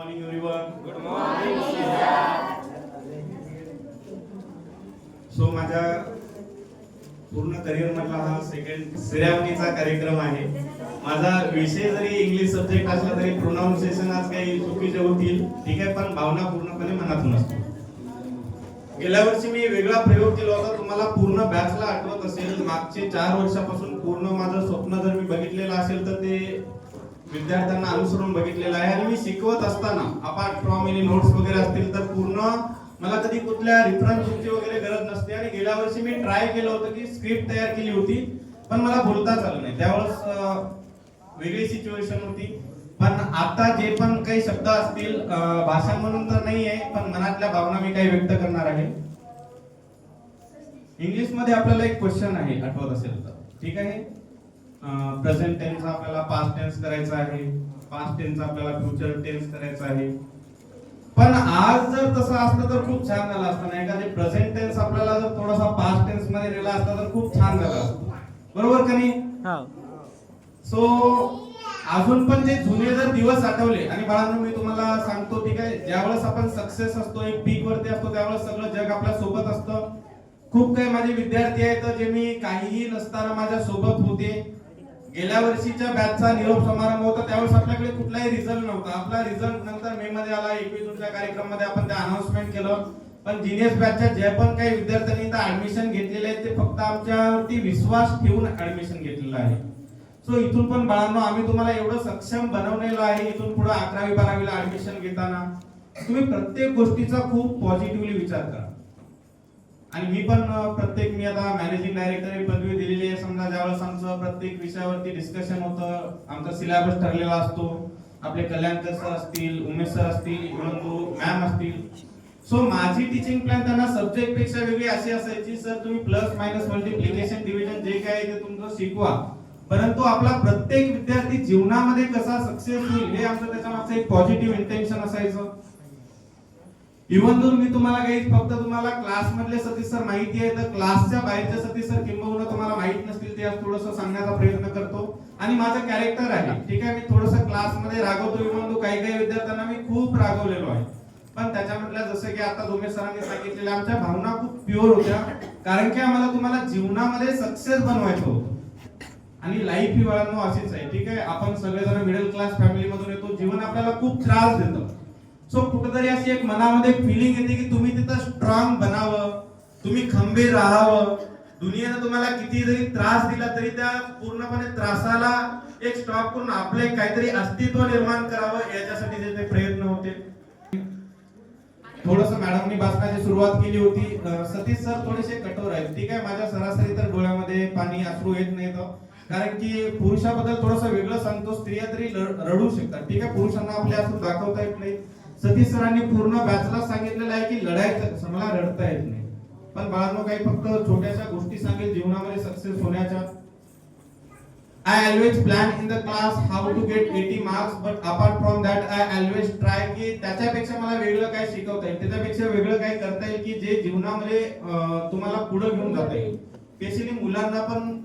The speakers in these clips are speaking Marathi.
morning everyone. Good morning, Siddharth. So माझ्या पूर्ण करिअर मधला हा सेकंड सिरेमनीचा कार्यक्रम आहे. माझा विषय जरी इंग्लिश सब्जेक्ट असला तरी प्रोनाउन्सिएशन आज काही चुकीचे होतील, ठीक आहे, पण भावना पूर्णपणे मनातून असते. गेल्या वर्षी मी वेगळा प्रयोग केला होता. तुम्हाला पूर्ण बॅचला आठवत असेल, मागचे 4 वर्षापासून पूर्ण माझं स्वप्न जर मी बघितलेलं असेल तर ते विद्यार्थ्यांना अनुसरून बघितलेलं आहे. आणि मी शिकवत असताना अपार्ट फ्रॉम एनी नोट्स वगैरे असतील तर पूर्ण मला कधी कुठल्या रेफरन्सची वगैरे गरज नसते. आणि गेल्या वर्षी मी ट्राय केलं होतं की स्क्रिप्ट तयार केली होती, पण मला बोलताच आलं नाही. त्यावेळेस वेगळी सिच्युएशन होती. पण आता जे पण काही शब्द असतील, भाषण म्हणून तर नाही आहे, पण मनातल्या भावना मी काही व्यक्त करणार आहे. इंग्लिश मध्ये आपल्याला एक क्वेश्चन आहे, आठवत असेल तर, ठीक आहे. प्रेझेंट टेन्स आपल्याला पास्ट टेन्स करायचा आहे, पास्ट टेन्स आपल्याला फ्युचर टेन्स करायचा आहे. पण आज जर तसं असतं तर खूप छान झालं असतं, नाही का? जे प्रेझेंट टेन्स आपल्याला जर थोडासा पास्ट टेन्स मध्ये नेला असता तर खूप छान झालं असतं, बरोबर का नाही? सो अजून पण जे जुने जर दिवस आठवले, आणि बाळांनो मी तुम्हाला सांगतो, ठीक आहे, ज्यावेळेस आपण सक्सेस असतो, एक पीक वरती असतो, त्यावेळेस सगळं जग आपल्या सोबत असतं. खूप काही माझे विद्यार्थी आहेत जे मी काहीही नसताना माझ्या सोबत होते. गेल्या वर्षीच्या बॅचचा निरोप समारंभ होता, त्यावेळेस आपल्याकडे कुठलाही रिझल्ट नव्हता. आपला रिझल्ट नंतर मे मध्ये आला. 21 जूनच्या कार्यक्रमामध्ये आपण ते अनाउन्समेंट केलं. पण जीनियस बॅचच्या जे पण काही विद्यार्थ्यांनी इथं ऍडमिशन घेतलेले आहेत ते फक्त आमच्यावरती विश्वास ठेवून ऍडमिशन घेतलेलं आहे. सो इथून पण बाळांनो आम्ही तुम्हाला एवढं सक्षम बनवलेलं आहे. इथून पुढे 11वी 12वीला ऍडमिशन घेताना तुम्ही प्रत्येक गोष्टीचा खूप पॉझिटिव्हली विचार करा. आणि मी पण मी आता मॅनेजिंग डायरेक्टर ही पदवी दिलेली आहे. समजा ज्यावेळेस आमचं प्रत्येक विषयावरती डिस्कशन होतं, आमचा सिलेबस ठरलेला असतो, आपले कल्याणकर सर असतील, उमेश सर असतील, मॅम असतील. सो माझी टीचिंग प्लॅन त्यांना सब्जेक्ट पेक्षा वेगळी अशी असायची, सर तुम्ही प्लस मायनस मल्टिप्लिकेशन डिव्हिजन जे काय ते तुमचं शिकवा, परंतु आपला प्रत्येक विद्यार्थी जीवनामध्ये कसा सक्सेस होईल हे आमचं त्याच्या मागचं एक पॉझिटिव्ह इंटेन्शन असायचं. इव्हन दोन मी तुम्हाला काही फक्त तुम्हाला क्लास मधले सतीश सर माहिती आहे, तर क्लासच्या बाहेरचे सतीश सर किंबहुना तुम्हाला माहित नसतील ते आज थोडंसं सांगण्याचा प्रयत्न करतो. आणि माझं कॅरेक्टर आहे, ठीक आहे, मी थोडंसं क्लासमध्ये रागवतो. इव्हन काही विद्यार्थ्यांना मी खूप रागवलेलो आहे. पण त्याच्यामधल्या जसं की आता दोमे सरांनी सांगितलेल्या आमच्या भावना खूप प्युअर होत्या, कारण की आम्हाला तुम्हाला जीवनामध्ये सक्सेस बनवायचं होतं. आणि लाईफ ही बाळांनो अशीच आहे, ठीक आहे. आपण सगळेजण मिडल क्लास फॅमिली मधून येतो. जीवन आपल्याला खूप त्रास देतं. सो कुठेतरी अशी एक मनामध्ये फिलिंग येते की तुम्ही तिथं स्ट्रॉंग बनावं, तुम्ही खंबीर राहावं. दुनियेने तुम्हाला किती जरी त्रास दिला तरी त्या पूर्णपणे त्रासाला एक स्टॉप करून आपले काहीतरी अस्तित्व निर्माण करावं, याच्यासाठी जे प्रयत्न होते. थोडस मॅडमनी भाषणाची सुरुवात केली होती. सतीश सर थोडेसे कठोर आहेत, ठीक आहे. माझ्या सरासरी तर डोळ्यामध्ये पाणी अश्रू येत नाही, कारण की पुरुषाबद्दल थोडस वेगळं सांगतो. स्त्रिया तरी रडू शकतात, ठीक आहे, पुरुषांना आपले अश्रू दाखवता येत नाही. सतीश सरांनी पूर्ण बॅचला सांगितलेलं आहे की लढायचं, मला रडता येत नाही. पण बाळांनो काही फक्त छोट्याशा गोष्टी सांगेल जीवनामध्ये सक्सेस होण्याच्या. I always plan in the class how to get 80 marks, but apart from that I always try की त्याच्यापेक्षा मला वेगळं काय शिकवता येईल, त्याच्यापेक्षा वेगळं काय करता येईल की जे जीवनामध्ये तुम्हाला पुढे घेऊन जाता येईल. स्पेशली मुलांना पण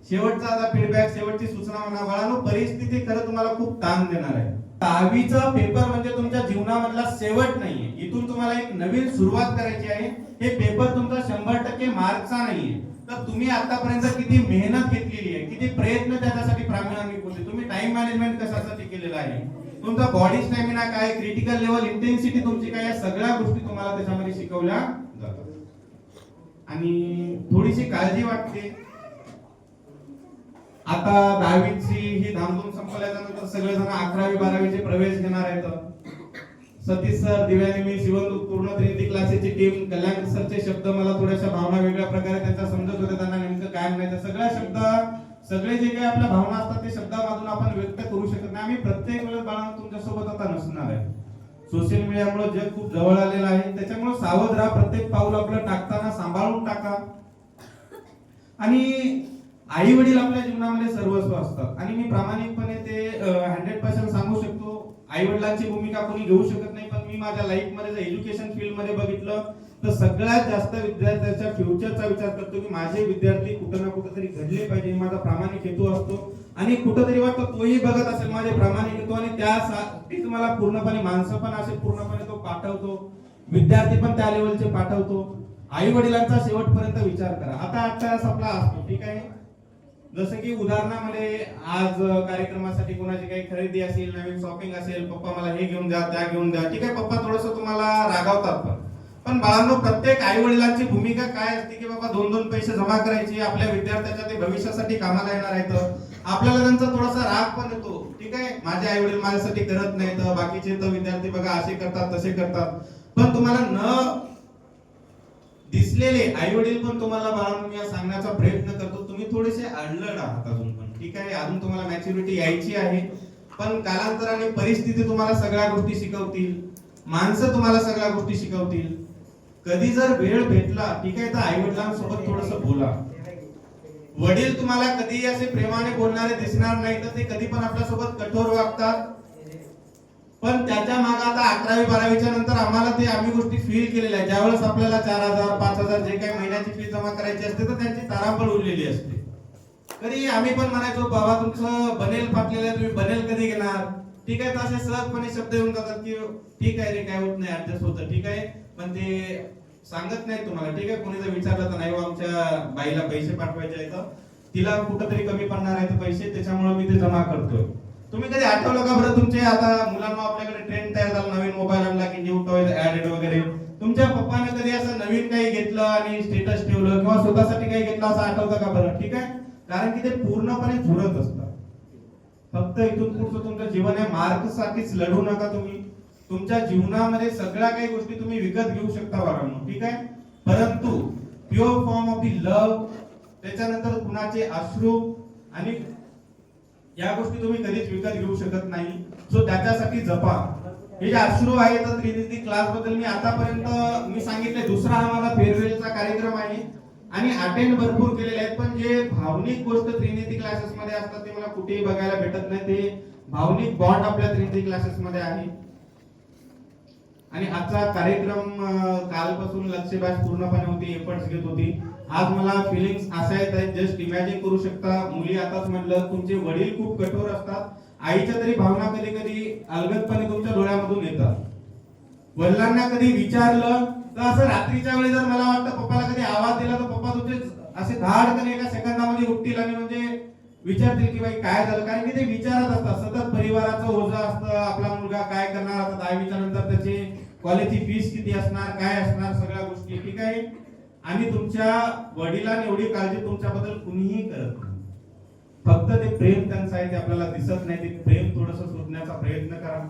शेवटचा आता फीडबॅक, शेवटची सूचना म्हणा, बाळांनो परिस्थिती खरं तुम्हाला खूप ताण देणार आहे. 10वीचा पेपर म्हणजे तुमच्या जीवनामधला शेवट नाहीये. इथून तुम्हाला एक नवीन सुरुवात करायची आहे. हे पेपर तुमचा 100% मार्कचा नाहीये. तर तुम्ही आतापर्यंत किती मेहनत घेतलेली आहे, किती प्रयत्न त्याच्यासाठी प्रामाणिक होते, तुम्ही टाइम मॅनेजमेंट कशासाठी केलेला आहे, तुमचा बॉडी स्टॅमिना काय, क्रिटिकल लेवल इंटेन्सिटी तुमची काय, या सगळ्या गोष्टी तुम्हाला त्याच्यामध्ये शिकवल्या जातात. आणि थोडीशी काळजी वाटते. आता 10वीची ही धामधूम संपल्यानंतर सगळेजण 11वी 12वीचे प्रवेश घेणार आहेत. सतीश सर, दिव्यानी, मी, शिवंदूत, पूर्ण त्रिनिटी क्लासेसची टीम, कल्याण सरचे शब्द मला थोड्याशा भावना वेगळ्या प्रकारे त्यांच्या समजत होते, त्यांना नेमकं काय म्हणायचं. सगळ्या शब्द, सगळे जे काही आपल्या भावना असतात ते शब्दामधून आपण व्यक्त करू शकत नाही. आम्ही प्रत्येक वेळेस बाळांनो तुमच्यासोबत आता नसणार आहे. सोशल मीडियामुळे जग खूप जवळ आलेलं आहे, त्याच्यामुळे सावध राहा. प्रत्येक पाऊल आपलं टाकताना सांभाळून टाका. आणि आई वडील आपल्या जीवनामध्ये सर्वस्व असतात, आणि मी प्रामाणिकपणे ते 100% सांगू शकतो. आई वडिलांची भूमिका कोणी घेऊ शकत नाही, पण मी माझ्या लाईफ मध्ये जर एज्युकेशन फील्ड मध्ये बघितलं तर सगळ्यात जास्त विद्यार्थ्याच्या फ्युचरचा विचार करतो की माझे विद्यार्थी कुठं ना कुठं तरी घडले पाहिजे, माझा प्रामाणिक हेतू असतो. आणि कुठंतरी वाटतं तोही बघत असेल माझे प्रामाणिक हेतू, आणि त्यासाठीच मला पूर्णपणे माणसं पण असे पूर्णपणे तो पाठवतो, विद्यार्थी पण त्या लेवलचे पाठवतो. आई वडिलांचा शेवटपर्यंत विचार करा. आता 8 तास आपला असतो, ठीक आहे. जसं की उदाहरणामध्ये आज कार्यक्रमासाठी कोणाची काही खरेदी असेल, नवीन शॉपिंग असेल, पप्पा मला हे घेऊन द्या, त्या घेऊन द्या, ठीक आहे. पप्पा थोडस तुम्हाला रागावतात, पण बाळांनो प्रत्येक आई वडिलांची भूमिका काय असते की बाबा 2-2 पैसे जमा करायचे, आपल्या विद्यार्थ्याच्या ते भविष्यासाठी कामाला येणार आहेत. आपल्याला त्यांचा थोडासा राग पण येतो, ठीक आहे. माझे आई वडील माझ्यासाठी करत नाहीत, बाकीचे तर विद्यार्थी बघा असे करतात तसे करतात. पण तुम्हाला न दिसलेले आई वडील पण तुम्हाला बाळांनो मी सांगण्याचा प्रयत्न करतो, तुम्ही थोडेसे अडलड आहात अजून पण, ठीक आहे. अजून तुम्हाला मॅच्युरिटी यायची आहे, पण कालांतराने परिस्थिती तुम्हाला सगळ्या गोष्टी शिकवतील, माणसं तुम्हाला सगळ्या गोष्टी शिकवतील. कधी जर वेळ भेटला, ठीक आहे, तर आई वडिलांसोबत थोडस बोला. वडील तुम्हाला कधी असे प्रेमाने बोलणारे दिसणार नाही, तर ते कधी पण आपल्यासोबत कठोर वागतात. पण त्याच्या मागे आता 11वी 12वीच्या नंतर आम्हाला ते आम्ही गोष्टी फील केलेल्या आहेत. ज्यावेळेस आपल्याला 4000 5000 जे काही महिन्याची फी जमा करायची असते, तर त्यांची तारांबळ उडलेली असते. कधी आम्ही पण म्हणायचो बाबा तुमचं बनेल फाटलेलं आहे, तुम्ही बनेल कधी घेणार, ठीक आहे. तर असे सहजपणे शब्द येऊन जातात की ठीक आहे रे, काय होत नाही, ऍडजस्ट होतं, ठीक आहे. पण ते सांगत नाही तुम्हाला, ठीक आहे. कोणी जर विचारलं तर नाही आमच्या बाईला पैसे पाठवायचे आहेत, तिला कुठंतरी कमी पडणार आहेत पैसे, त्याच्यामुळे मी ते जमा करतोय. तुम्ही कधी आठवलं का बरं तुमचे आता मुलांना आपल्याकडे ट्रेंड तयार झाला, नवीन मोबाईल आणला की न्यू टॉय ऍडेड वगैरे, तुमच्या पप्पाने कधी असं नवीन काही घेतलं आणि स्टेटस ठेवलं किंवा स्वतःसाठी काही घेतलं असं आठवतं का बरं, ठीक आहे. कारण की ते पूर्णपणे झुरत असतात. फक्त इथून पुढचं तुमचं जीवन आहे, मार्क साठीच लढू नका तुम्ही. तुमच्या जीवनामध्ये सगळ्या काही गोष्टी तुम्ही विकत घेऊ शकता बाळांनो, ठीक आहे. परंतु pure form of the love, त्याच्यानंतर कुणाचे अश्रू आणि या गोष्टी तुम्ही कधीच विकत घेऊ शकत नाही. सो त्याच्यासाठी जपा. हे जे अश्रू आहे तर त्रिनिधी क्लास बद्दल मी आतापर्यंत मी सांगितले, दुसरा हा माझा फेअरवेलचा कार्यक्रम आहे आणि अटेंड भरपूर केलेले आहेत, पण जे भावनिक गोष्ट त्रिनिधी क्लासेस मध्ये असतात ते मला कुठेही बघायला भेटत नाही. ते भावनिक बॉन्ड आपल्या त्रिनिधी क्लासेस मध्ये आहे. आणि आजचा कार्यक्रम कालपासून लक्ष बॅच पूर्णपणे होती, एफर्ट्स घेत होती. आज मला फिलिंग्स अशा येत आहेत, जस्ट इमॅजिन करू शकता. मुली आताच म्हटलं तुमचे वडील खूप कठोर असतात, आईच्या तरी भावना कधी कधी अलगदपणे तुमच्या डोळ्यामधून येतात. वडिलांना कधी विचारलं तर असं रात्रीच्या वेळी जर मला वाटतं पप्पाला कधी आवाज दिला तर पप्पा तुमचे असे धाडकन एका सेकंदामध्ये उठतील आणि म्हणजे विचारतील की बाई काय झालं, कारण की ते विचारत असतात सतत. परिवाराचं ओझं असतं, आपला मुलगा काय करणार, आता 10वीच्या नंतर त्याची कॉलेजची फीस किती असणार, काय असणार, सगळ्या गोष्टी, ठीक आहे. आणि तुमच्या वडिलांनी एवढी काळजी तुमच्याबद्दल कुणीही करत नाही. फक्त ते प्रेम त्यांचं आहे ते आपल्याला दिसत नाही. ते प्रेम थोडस शोधण्याचा प्रयत्न करा.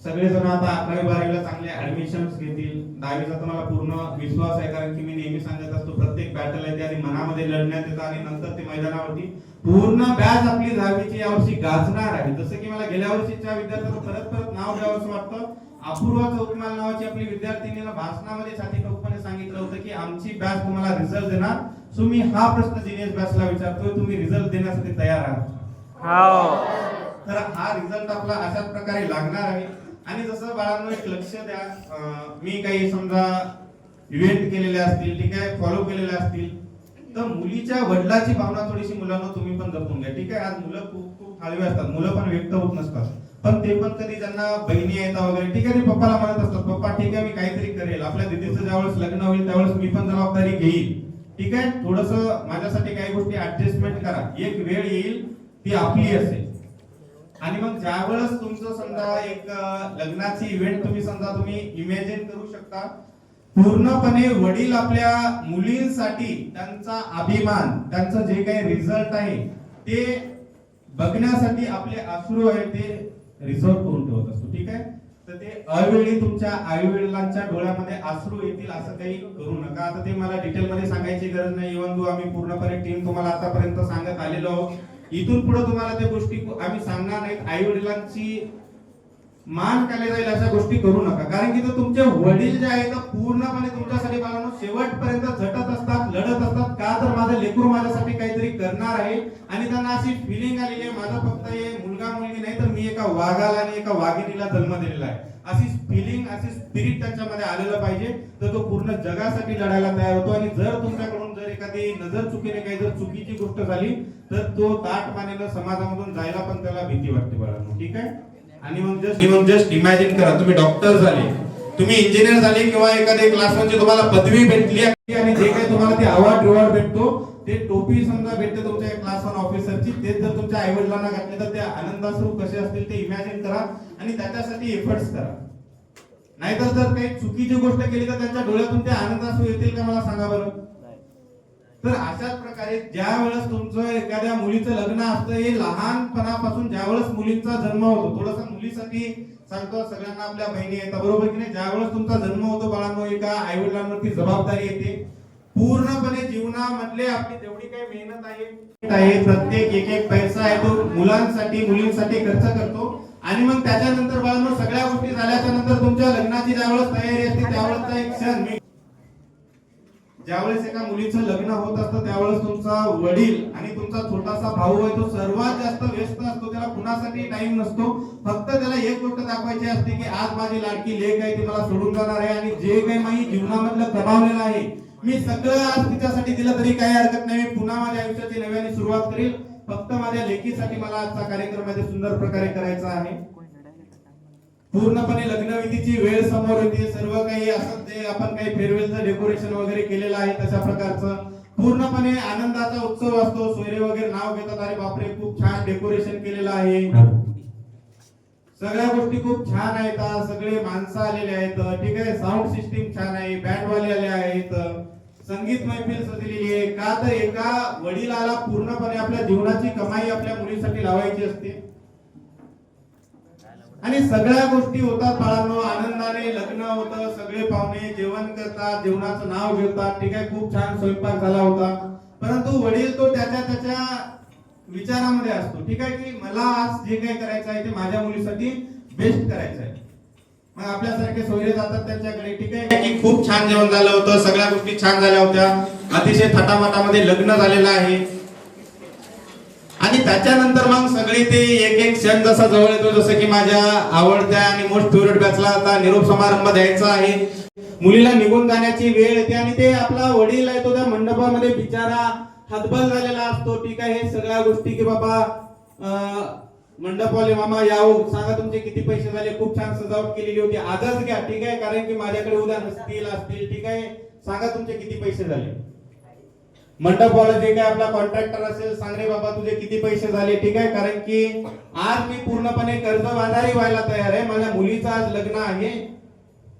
सगळेजण आता 11वी 12वीला चांगले ऍडमिशन्स घेतील. 10वीचा तर मला पूर्ण विश्वास आहे, कारण की मी नेहमी सांगत असतो प्रत्येक बॅटल आहे ते आधी मनामध्ये लढण्यात येतं आणि नंतर ते मैदानावरती पूर्ण बॅच आपली 10वीची यावर्षी गाजणार आहे. जसं की मला गेल्या वर्षीच्या विद्यार्थ्यांचं परत परत नाव द्यावं असं वाटतं. अपूर्वा चौकमाल नावाची आपली विद्यार्थिनीला भाषणामध्ये छाती ठोकपणे सांगितलं होतं की आमची बॅच तुम्हाला रिझल्ट देणार. सो मी हा प्रश्न जिनियस बॅचला विचारतोय, तुम्ही रिझल्ट देण्यासाठी तयार आहात? तर हा रिझल्ट आपला अशाच प्रकारे लागणार आहे. आणि जसं बाळांनो एक लक्ष द्या, मी काही समजा इव्हेंट केलेले असतील, ठीक आहे, फॉलो केलेले असतील, तर मुलीच्या वडिलाची भावना थोडीशी मुलांना तुम्ही पण जपून घ्या, ठीक आहे. आज मुलं खूप खूप हळवे असतात, मुलं पण व्यक्त होत नसतात, पण ते पण कधी त्यांना बहिणी येतात वगैरे, ठीक आहे, ते पप्पाला म्हणत असतात पप्पा ठीक आहे मी काहीतरी करेल, आपल्या दीदीचं ज्यावेळेस लग्न होईल त्यावेळेस मी पण जबाबदारी घेईल, ठीक आहे, थोडस माझ्यासाठी काही गोष्टी ऍडजस्टमेंट करा. एक वेळ येईल ती आपली असेल. आणि मग ज्यावेळेस तुमचं समजा एक लग्नाची इव्हेंट तुम्ही इमॅजिन करू शकता, पूर्णपणे वडील आपल्या मुलींसाठी त्यांचा अभिमान, त्यांचं जे काही रिझल्ट आहे ते बघण्यासाठी आपले अश्रू आहे ते रिझर्व करून ठेवत असतो, ठीक आहे. तर ते अवेळी तुमच्या आई वडिलांच्या डोळ्यामध्ये अश्रू येतील असं काही करू नका. आता ते मला डिटेल मध्ये सांगायची गरज नाही, इव्हन दो आम्ही पूर्णपणे टीम तुम्हाला आतापर्यंत सांगत आलेलो आहोत. इथून पुढे तुम्हाला त्या गोष्टी आम्ही सांगणार नाहीत. आई वडिलांची मान खाली जाईल अशा गोष्टी करू नका. कारण की ते तुमचे वडील जे आहेत ते पूर्णपणे तुमच्यासाठी बाळांनो शेवटपर्यंत झटत असतात, लढत असतात. का तर माझं लेकरू माझ्यासाठी काहीतरी करणार आहे आणि त्यांना अशी फिलिंग आलेली आहे माझा फक्त हे मुलगा मुलगी नाही तर मी एका वाघाला आणि एका वाघिणीला जन्म दिलेला आहे. अशी फिलिंग अशी स्पिरिट त्यांच्यामध्ये आलेलं पाहिजे तर तो पूर्ण जगासाठी लढायला तयार होतो. आणि जर तुमच्याकडून जर एखादी नजर चुकीने काही जर चुकीची गोष्ट झाली तर तो ताट मानेला समाजामधून जायला पण त्याला भीती वाटते बाळांनो. ठीक आहे. आणि मग जस्ट इमॅजिन करा तुम्ही डॉक्टर झाले, तुम्ही इंजिनियर झाले किंवा एखाद्या क्लासमध्ये तुम्हाला पदवी भेटली आणि जे काही तुम्हाला ते अवॉर्ड रिवॉर्ड भेटतो ते टोपी समजा भेटते तुमच्या क्लास 1 ऑफिसरची, तेच जर तुमच्या आई वडिलांना घातले तर ते आनंदाश्रू कसे असतील ते इमॅजिन करा आणि त्याच्यासाठी एफर्ट्स करा. नाहीतर जर काही चुकीची गोष्ट केली तर त्यांच्या डोळ्यातून ते आनंदाश्रू येतील का मला सांगा बरं. तर अशाच प्रकारे ज्या वेळेस तुमचं एखाद्या मुलीचं लग्न असतं हे लहानपणापासून ज्या वेळेस मुलींचा जन्म होतो, थोडस मुलीसाठी सांगतो सगळ्यांना आपल्या बहिणी आहेत बरोबर की नाही, ज्या वेळेस तुमचा जन्म होतो बाळांनो एका आई वडिलांवरती जबाबदारी येते. पूर्णपणे जीवनामधले आपली जेवढी काही मेहनत आहे प्रत्येक एक एक पैसा आहे तो मुलांसाठी मुलींसाठी खर्च करतो. आणि मग त्याच्यानंतर बाळांनो सगळ्या गोष्टी झाल्याच्या नंतर तुमच्या लग्नाची ज्यावेळेस तयारी असते त्यावेळेसचा एक क्षण ज्यावेळेस एका मुलीचं लग्न होत असतं त्यावेळेस तुमचा वडील आणि तुमचा छोटासा भाऊ आहे तो सर्वात जास्त व्यस्त असतो. त्याला कुणासाठी टाइम नसतो. फक्त त्याला एक गोष्ट दाखवायची असते की आज माझी लाडकी लेक आहे ती मला सोडून जाणार आहे आणि जे काही माझी जीवनामधलं कमावलेलं आहे मी सगळं आज तिच्यासाठी दिलं तरी काही हरकत नाही. मी पुन्हा माझ्या आयुष्याची नव्याने सुरुवात करेल. फक्त माझ्या लेकीसाठी मला आजचा कार्यक्रमामध्ये सुंदर प्रकारे करायचा आहे. पूर्णपणे लग्नविधीची वेळ समोर येते. सर्व काही असं जे आपण काही फेअरवेलचं डेकोरेशन वगैरे केलेलं आहे तशा प्रकारचं पूर्णपणे आनंदाचा उत्सव असतो. सोयरे वगैरे नाव घेतात अरे बापरे खूप छान डेकोरेशन केलेलं आहे, सगळ्या गोष्टी खूप छान आहेत, सगळे माणसं आलेले आहेत. ठीक आहे. साऊंड सिस्टीम छान आहे, बँडवाले आले आहेत, संगीत मैफिल सजलेली आहे. का तर एका वडिलाला पूर्णपणे आपल्या जीवनाची कमाई आपल्या मुलीसाठी लावायची असते आणि सगळ्या गोष्टी होतात बाळांनो. आनंदाने लग्न होतं, सगळे पाहुणे जेवण करतात, जेवणाचं नाव घेतात. ठीक आहे. खूप छान स्वयंपाक झाला होता. परंतु वडील तो त्याच्या विचारामध्ये असतो. ठीक आहे की मला आज जे काही करायचं आहे ते माझ्या मुलीसाठी बेस्ट करायचं आहे. मग आपल्यासारखे सोयरे जातात त्यांच्याकडे. ठीक आहे की खूप छान जेवण झालं होतं, सगळ्या गोष्टी छान झाल्या होत्या, अतिशय थाटामाटामध्ये लग्न झालेलं आहे. आणि त्याच्यानंतर मग सगळे ते एक एक क्षण जसा जवळ येतो जसं की माझ्या आवडत्या आणि मोस्ट फेवरेट बॅचला आता निरोप समारंभ द्यायचा आहे. मुलीला निघून जाण्याची वेळ येते आणि ते आपला वडील आहे तो त्या मंडपामध्ये बिचारा हतबल झालेला असतो. ठीक आहे. हे सगळ्या गोष्टी की बाबा मंडपवाले मामा याव सांगा तुमचे किती पैसे झाले, खूप छान सजावट केलेली होती, आजच घ्या. ठीक आहे. कारण की माझ्याकडे उद्या असतील. ठीक आहे. सांगा तुमचे किती पैसे झाले. मंडपवाला जे काय आपला कॉन्ट्रॅक्टर असेल सांग रे बाबा तुझे किती पैसे झाले. ठीक आहे. कारण की आज मी पूर्णपणे कर्जबाजारी व्हायला तयार आहे. माझ्या मुलीचं आज लग्न आहे,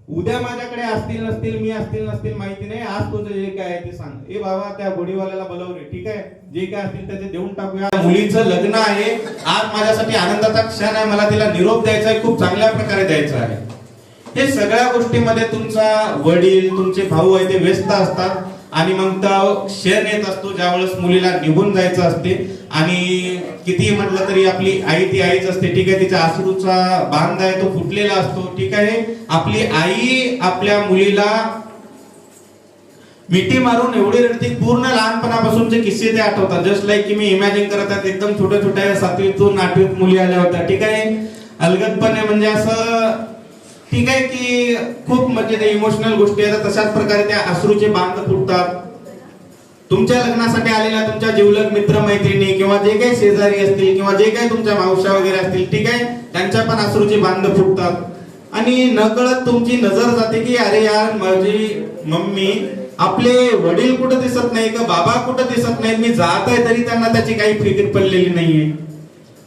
उद्या माझ्याकडे असतील नसतील, मी असतील नसतील माहिती नाही, आज तुझं जे काय आहे ते सांग. ए बाबा त्या गोडीवाल्याला बोलवले. ठीक आहे. जे काय असतील त्याचे देऊन टाकूया. मुलीचं लग्न आहे, आज माझ्यासाठी आनंदाचा क्षण आहे, मला तिला निरोप द्यायचा आहे, खूप चांगल्या प्रकारे द्यायचा आहे. हे सगळ्या गोष्टीमध्ये तुमचा वडील तुमचे भाऊ आहे ते व्यस्त असतात. आणि मग तो क्षण येत असतो ज्यावेळेस मुलीला निघून जायचं असते. आणि किती म्हटलं तरी आपली आई ती आईच असते. ठीक आहे. तिच्या अश्रूचा बांध आहे तो फुटलेला असतो. ठीक आहे. आपली आई आपल्या मुलीला मिठी मारून एवढी रडते. पूर्ण लहानपणापासूनचे किस्से ते आठवतात. जस्ट लाईक की मी इमॅजिन करत आहे एकदम छोट्या छोट्या 7वीतून 8वीत मुली आल्या होत्या. ठीक आहे. अलगदपणे म्हणजे असं ठीक आहे की खूप म्हणजे ते इमोशनल गोष्टी आहेत. तशाच प्रकारे त्या अश्रूचे बांध फुटतात. तुमच्या लग्नासाठी आलेल्या तुमच्या जिवलग मित्र मैत्रिणी किंवा जे काही शेजारी असतील किंवा जे काही तुमच्या मावश्या वगैरे असतील. ठीक आहे. त्यांच्या पण अश्रूचे बांध फुटतात आणि नकळत तुमची नजर जाते की अरे यार माझी मम्मी आपले वडील कुठं दिसत नाही का बाबा कुठं दिसत नाही, मी जात आहे तरी त्यांना त्याची काही फिकीर पडलेली नाहीये.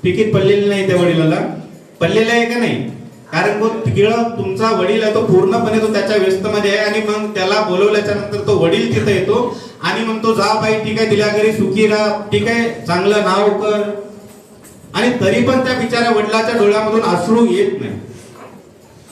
फिकीर पडलेली नाही त्या वडिलाला. पडलेलं आहे का नाही. कारण तुमचा वडील आहे तो पूर्णपणे तो त्याच्या व्यस्तमध्ये आहे. आणि मग त्याला बोलवल्याच्या नंतर तो वडील तिथे येतो आणि मग तो जा बाई ठीक आहे तिला घरी सुखी राहा. ठीक आहे. चांगलं नाव कर. आणि तरी पण त्या बिचाऱ्या वडिलाच्या डोळ्यामधून अश्रू येत नाही.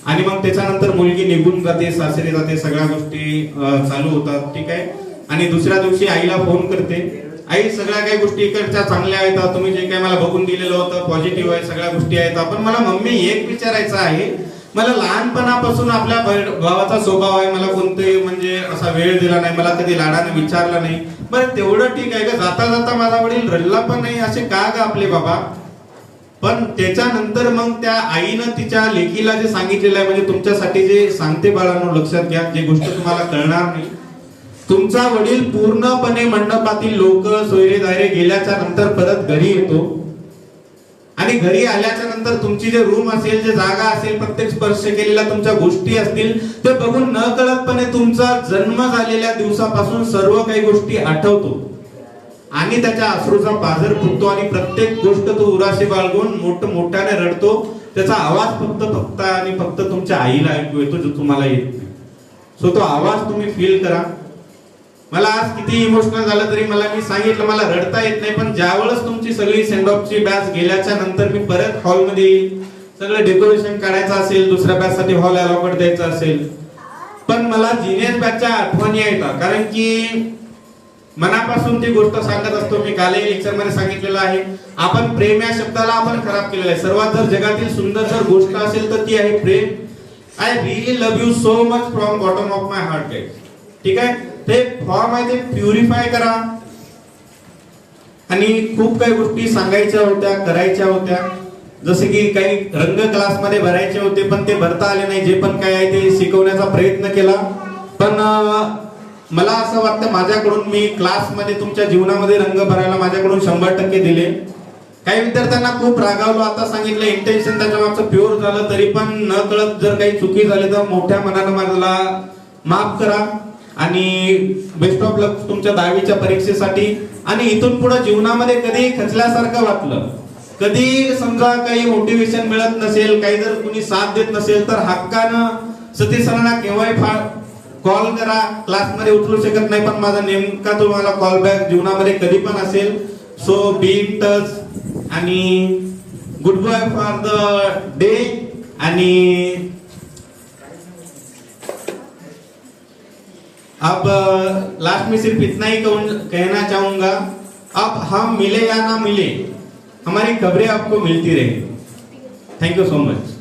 आणि मग त्याच्यानंतर मुलगी निघून जाते, सासरी जाते, सगळ्या गोष्टी चालू होतात. ठीक आहे. आणि दुसऱ्या दिवशी आईला फोन करते आई सगळ्या काही गोष्टी इकडच्या चांगल्या आहेत, तुम्ही जे काही मला बघून दिलेलं होतं पॉझिटिव्ह आहे, सगळ्या गोष्टी आहेत. पण मला मम्मी एक विचारायचं आहे, मला लहानपणापासून आपल्या भावाचा स्वभाव आहे, मला कोणते म्हणजे असा वेळ दिला नाही, मला कधी लाडाने विचारला नाही. बरं तेवढं ठीक आहे का, जाता जाता माझा वडील रडला पण नाही, असे का ग आपले बाबा. पण त्याच्यानंतर मग त्या आईनं तिच्या लेकीला जे सांगितलेलं आहे, म्हणजे तुमच्यासाठी जे सांगते बाळांनो लक्षात घ्या, जे गोष्ट तुम्हाला कळणार नाही. तुमचा वडील पूर्णपणे मंडपातील लोक सोयरे दायरे गेल्याच्या नंतर परत घरी येतो आणि घरी आल्याच्या नंतर तुमची जे रूम असेल, जे जागा असेल, प्रत्येक स्पर्श केलेल्या तुमच्या गोष्टी असतील, ते बघून न कळतपणे तुमचा जन्म झालेल्या दिवसापासून सर्व काही गोष्टी आठवतो आणि त्याच्या अश्रूचा पाझर फुटतो आणि प्रत्येक गोष्ट तो उराशी बाळगून मोठ्याने रडतो. त्याचा आवाज फक्त आणि फक्त तुमच्या आईला ऐकू येतो, जो तुम्हाला येत नाही. सो तो आवाज तुम्ही फील करा. मला आज किती इमोशनल झालं तरी मी सांगितलं मला रडता येत नाही, पण ज्यावेळेस तुमची सगळी सेंड ऑफची बॅच गेल्याच्या नंतर मी परत हॉलमध्ये येईल, सगळं डेकोरेशन करायचं असेल, दुसऱ्या बॅच साठी हॉल अलॉकेट द्यायचा असेल, पण मला जिनियस बॅचच्या आठवणी येतात. कारण की मनापासून ती गोष्ट सांगत असतो. मी कालही लेक्चर मध्ये सांगितलेलं आहे, आपण प्रेम या शब्दाला आपण खराब केलेलं आहे. सर्वात जर जगातील सुंदर जर गोष्ट असेल तर ती आहे प्रेम. I really love you so much from bottom of my heart guys. ठीक आहे, ते फॉर्म आहे ते प्युरिफाय करा. आणि खूप काही गोष्टी सांगायच्या होत्या, करायच्या होत्या, जसे की काही रंग क्लास मध्ये भरायचे होते पण ते भरता आले नाही. जे पण काय आहे ते शिकवण्याचा प्रयत्न केला, पण मला असं वाटतं माझ्याकडून मी क्लासमध्ये तुमच्या जीवनामध्ये रंग भरायला माझ्याकडून 100% दिले. काही विद्यार्थ्यांना खूप रागावलो, आता सांगितलं इंटेन्शन त्याच्या मागचं प्युअर झालं, तरी पण न कळत जर काही चुकी झाली तर मोठ्या मनानं मला माफ करा. आणि बेस्ट ऑफ लक तुमच्या 10वीच्या परीक्षेसाठी. आणि इथून पुढे जीवनामध्ये कधी खचल्यासारखं वाटलं, कधी समजा काही मोटिवेशन मिळत नसेल, काही जर कुणी साथ देत नसेल तर हक्कानं सतीश सरांना केव्हाही कॉल करा. क्लासमध्ये उचलू शकत नाही पण माझा नेमका तुम्हाला कॉल बॅक जीवनामध्ये कधी पण असेल. सो बी इन टच आणि good bye for the day. आणि अब लास्ट में सिर्फ इतना ही कहना चाहूंगा, अब हम मिले या ना मिले, हमारी खबरें आपको मिलती रहेंगी. Thank you so much.